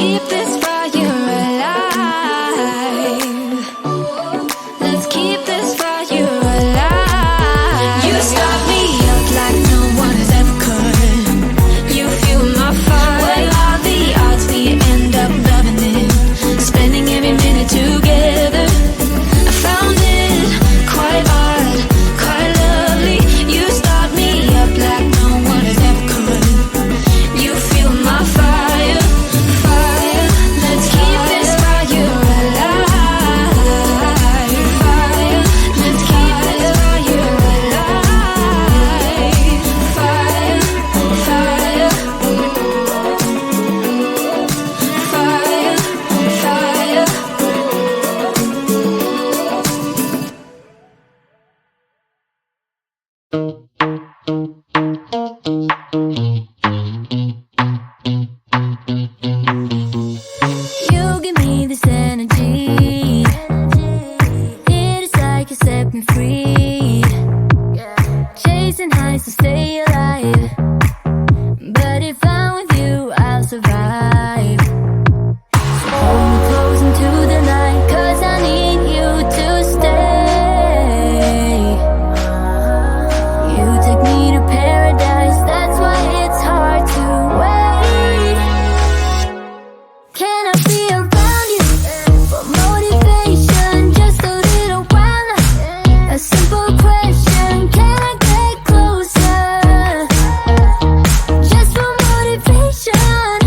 keep this fire alive. Let's keep this fire alive. You start me up like no one has ever could. You fuel my fire. What are the odds we end up loving it? Spending every minute together. I found it quite odd, quite lovely. You start me up like no one has ever could. You fuel my fire, fire. Let's keep this fire alive. Fire. Let's keep this fire alive. Fire, fire. Fire, fire. You give me this energy. It is like you set me free. Chasing highs to stay alive. But if I'm with you, I'll survive. So hold me close into the night, 'cause I need you to stay. You take me to paradise, that's why it's hard to wait. Can I be around you for motivation? Just a little while. A simple question, can I get closer? Just for motivation.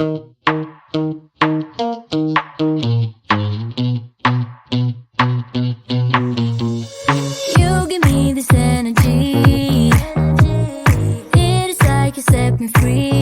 You give me this energy. It is like you set me free.